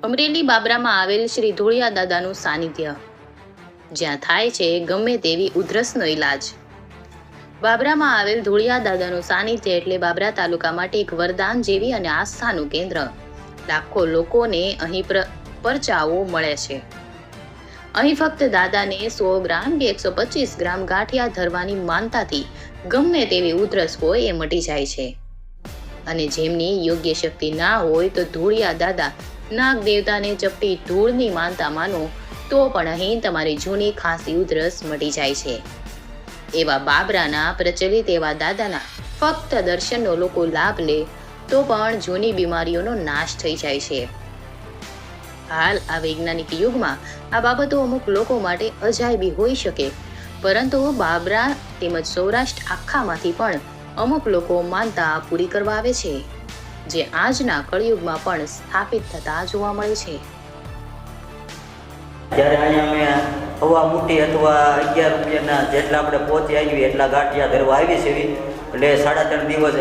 અમરેલી બાબરામાં આવેલ શ્રી ધોળિયા દાદાનું સાનિધ્ય, જ્યાં થાય છે ગમે તેવી ઉધરસનો ઈલાજ. બાબરામાં આવેલ ધોળિયા દાદાનું સાનિધ્ય એટલે બાબરા તાલુકા માટે એક વરદાન જેવી અને આસ્થાનું કેન્દ્ર. લાખો લોકોને અહીં પરચાઓ મળે છે. અહીં ફક્ત દાદાને 100 ગ્રામ કે 125 ગ્રામ ગાંઠિયા ધરવાની માનતાથી ગમે તેવી ઉધરસ હોય એ મટી જાય છે. અને જેમની યોગ્ય શક્તિ ના હોય તો ધોળિયા દાદા નાગ દેવતાને ચપટી ધૂળની માનતા માનો તો પણ અહીં તમારી જૂની ખાંસી ઉધરસ મટી જાય છે. એવા બાબરાના પ્રચલિત એવા દાદાના ફક્ત દર્શનનો લોકો લાભ લે તો પણ જૂની બીમારીઓનો નાશ થઈ જાય છે. હાલ આ વૈજ્ઞાનિક યુગમાં આ બાબતો અમુક લોકો માટે અજાયબી હોઈ શકે, પરંતુ બાબરા તેમજ સૌરાષ્ટ્ર આખામાંથી પણ અમુક લોકો માનતા પૂરી કરવા આવે છે, જે આજના કળિયુગમાં પણ સ્થાપિત થતા જોવા મળે છે. જ્યારે અહીંયા અમે હવા મૂઠી અથવા 11 રૂપિયાના જેટલા આપણે પહોંચી આવીએ એટલા ગાંઠિયા ધરવા આવીએ છીએ, એટલે 3.5 દિવસ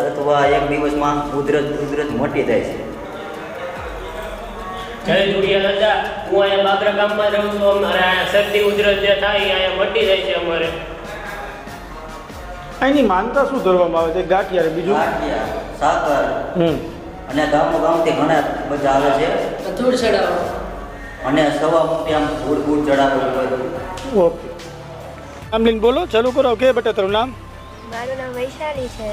અથવા 1 દિવસમાં ઉધરસ મટી જાય છે. જય ધોળિયા દાદા, હું અહીંયા બાબરા ગામમાં રહું છું. અમારે અહીંયા શરદી ઉધરસ જે થાય અહીંયા મટી જાય છે. અમારે અહીંની માનતા શું ધરવામાં આવે છે? ગાંઠિયા બીજું ગાંઠિયા, સાકર અને ગામથી ઘણા બધા આવે છે. ધૂળ ચડાવો અને સવા મૂઠી આમ ધૂળ ચડાવવું. ઓકે, આમલીન બોલો, ચાલુ કરો. ઓકે બેટા, તારું નામ? મારું નામ વૈશાલી છે.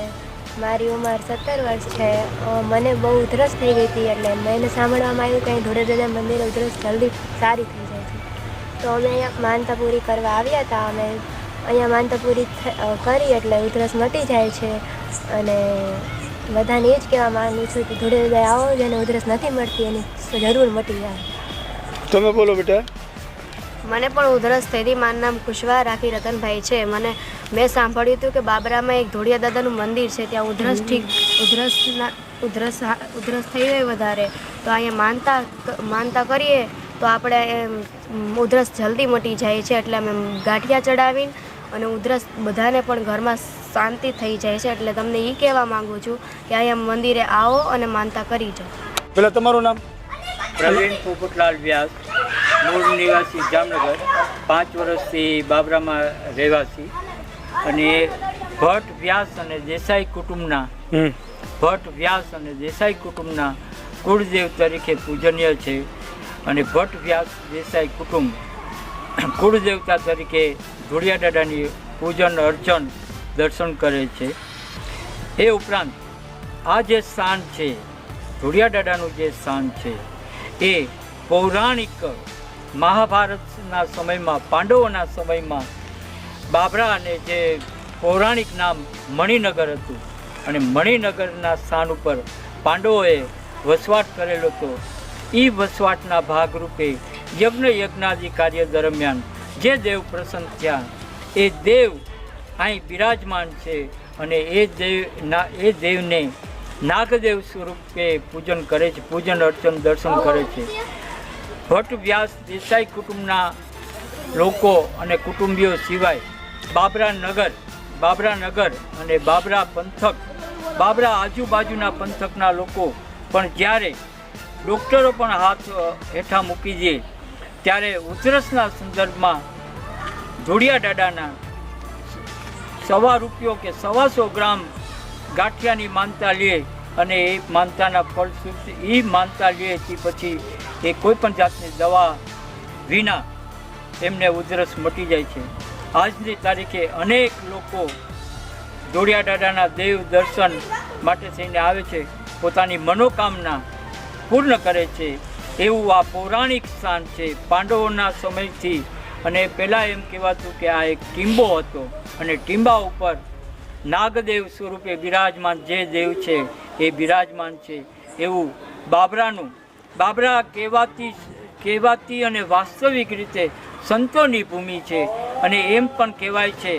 મારી ઉંમર 17 વર્ષ છે. મને બહુ ઉધરસ થઈ ગઈ હતી, એટલે મેં સાંભળવામાં આવ્યું કે ધોળિયા દાદા મંદિર ઉધરસ જલ્દી સારી થઈ જાય છે. તો અમે અહીંયા માનતા પૂરી કરવા આવ્યા હતા. અમે અહીંયા માનતા પૂરી કરી એટલે ઉધરસ મટી જાય છે. અને બધાને એ જ કહેવા માગું છું કે ધોળિયા દાદા આવો, જેને ઉધરસ નથી મળતી એની જરૂર મટી જાય. તમે બોલો બેટા. મને પણ ઉધરસ થઈ હતી. મારું નામ કુશવા રાખી રતનભાઈ છે. મેં સાંભળ્યું હતું કે બાબરામાં એક ધોળિયા દાદાનું મંદિર છે. ત્યાં ઉધરસ થઈ હોય વધારે તો અહીંયા માનતા કરીએ તો આપણે ઉધરસ જલ્દી મટી જાય છે. એટલે અમે ગાંઠિયા ચડાવીને અને ઉધરસ બધાને પણ ઘરમાં શાંતિ થઈ જાય છે. એટલે તમને એ કહેવા માગું છું કે અહીંયા મંદિરે આવો અને માનતા કરી જાઓ. પેલા તમારું નામ? પ્રવીણ પોપટલાલ વ્યાસ, મૂળ નિવાસી જામનગર, 5 વર્ષથી બાબરામાં રહેવાસી, અને ભટ્ટ વ્યાસ અને દેસાઈ કુટુંબના કુળદેવ તરીકે પૂજનીય છે. અને ભટ્ટ વ્યાસ દેસાઈ કુટુંબ કુળદેવતા તરીકે ધોળિયા દાદાની પૂજન અર્ચન દર્શન કરે છે. એ ઉપરાંત આ જે સ્થાન છે, ધોળિયા દાદાનું જે સ્થાન છે, એ પૌરાણિક મહાભારતના સમયમાં, પાંડવોના સમયમાં બાબરા અને જે પૌરાણિક નામ મણિનગર હતું, અને મણિનગરના સ્થાન ઉપર પાંડવોએ વસવાટ કરેલો હતો. એ વસવાટના ભાગરૂપે યજ્ઞાદિ કાર્ય દરમિયાન જે દેવ પ્રસન્ન થયા, એ દેવ અહીં બિરાજમાન છે. અને એ દેવને નાગદેવ સ્વરૂપે પૂજન કરે છે, પૂજન અર્ચન દર્શન કરે છે. ભટ્ટ વ્યાસ દેસાઈ કુટુંબના લોકો અને કુટુંબીઓ સિવાય બાબરા નગર અને બાબરા પંથક, બાબરા આજુબાજુના પંથકના લોકો પણ જ્યારે ડૉક્ટરો પણ હાથ હેઠા મૂકી દે ત્યારે ઉધરસના સંદર્ભમાં ધોળિયા દાદાના 1.25 રૂપિયો કે 125 ગ્રામ ગાંઠિયાની માનતા લે, અને એ માનતાના ફળસ્વરૂપે એ માનતા લે તે પછી એ કોઈ પણ જાતની દવા વિના એમને ઉધરસ મટી જાય છે. આજની તારીખે અનેક લોકો ધોળિયા દાદાના દેવ દર્શન માટે થઈને આવે છે, પોતાની મનોકામના પૂર્ણ કરે છે. એવું આ પૌરાણિક સ્થાન છે પાંડવોના સમયથી. અને પહેલાં એમ કહેવાતું કે આ એક ટીંબો હતો, અને ટીંબા ઉપર નાગદેવ સ્વરૂપે બિરાજમાન જે દેવ છે એ બિરાજમાન છે. એવું બાબરા કહેવાતી અને વાસ્તવિક રીતે સંતોની ભૂમિ છે. અને એમ પણ કહેવાય છે,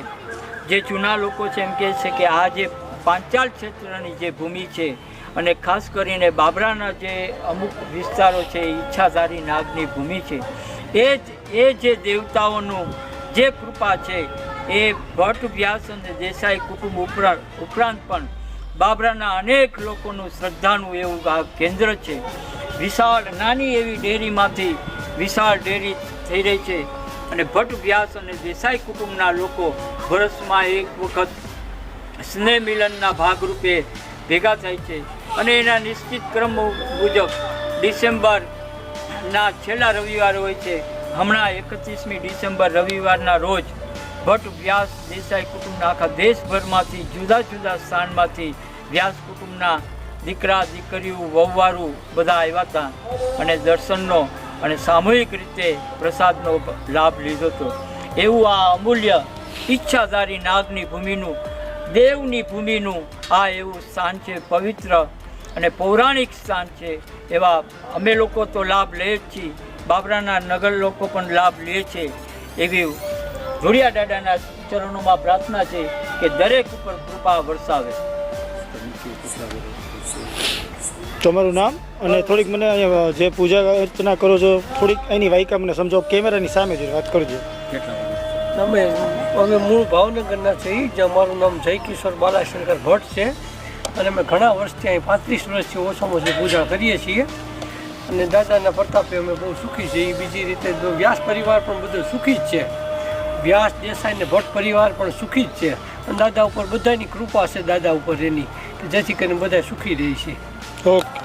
જે જૂના લોકો છે એમ કહે છે કે આ જે પાંચાલ ક્ષેત્રની જે ભૂમિ છે, અને ખાસ કરીને બાબરાના જે અમુક વિસ્તારો છે એ ઈચ્છાધારી નાગની ભૂમિ છે. એ જે દેવતાઓનું જે કૃપા છે એ ભટ્ટ વ્યાસ અને દેસાઈ કુટુંબ ઉપરાંત પણ બાબરાના અનેક લોકોનું શ્રદ્ધાનું એવું આ કેન્દ્ર છે. વિશાળ નાની એવી ડેરીમાંથી વિશાળ ડેરી થઈ રહી છે અને ભટ્ટ વ્યાસ અને દેસાઈ કુટુંબના લોકો વર્ષમાં એક વખત સ્નેહ મિલનના ભાગરૂપે ભેગા થાય છે અને એના નિશ્ચિત ક્રમ મુજબ ડિસેમ્બરના છેલ્લા રવિવાર હોય છે. હમણાં 31મી ડિસેમ્બર રવિવારના રોજ ભટ્ટ વ્યાસ દેસાઈ કુટુંબના આખા દેશભરમાંથી જુદા જુદા સ્થાનમાંથી વ્યાસ કુટુંબના દીકરા દીકરીઓ વહુવારું બધા આવ્યા હતા અને દર્શનનો અને સામૂહિક રીતે પ્રસાદનો લાભ લીધો હતો. એવું આ અમૂલ્ય ઈચ્છાધારી નાગની ભૂમિનું દેવની ભૂમિનું આ એવું સ્થાન છે, પવિત્ર અને પૌરાણિક સ્થાન છે. એવા અમે લોકો તો લાભ લઈએ જ છીએ, બાબરાના નગર લોકો પણ લાભ લે છે. એવી ધોળિયા દાદાના ચરણોમાં પ્રાર્થના છે કે દરેક ઉપર કૃપા વરસાવે. તમારું નામ અને થોડીક મને અહીંયા જે પૂજા અર્ચના કરો છો થોડીક એની વાયકા મને સમજો, કેમેરાની સામે જ વાત કરજો. અમે મૂળ ભાવનગરના છીએ. જે અમારું નામ જયકિશોર બાલાશંકર ભટ્ટ છે અને અમે ઘણા વર્ષથી અહીં 35 વર્ષથી ઓછામાં ઓછી પૂજા કરીએ છીએ અને દાદાના પ્રતાપે અમે બહુ સુખી છીએ. બીજી રીતે વ્યાસ પરિવાર પણ બધો સુખી જ છે. વ્યાસ દેસાઈ ને ભટ્ટ પરિવાર પણ સુખી જ છે અને દાદા ઉપર બધાની કૃપા છે, દાદા ઉપર એની, જેથી કરીને બધા સુખી રહે છે. ઓકે.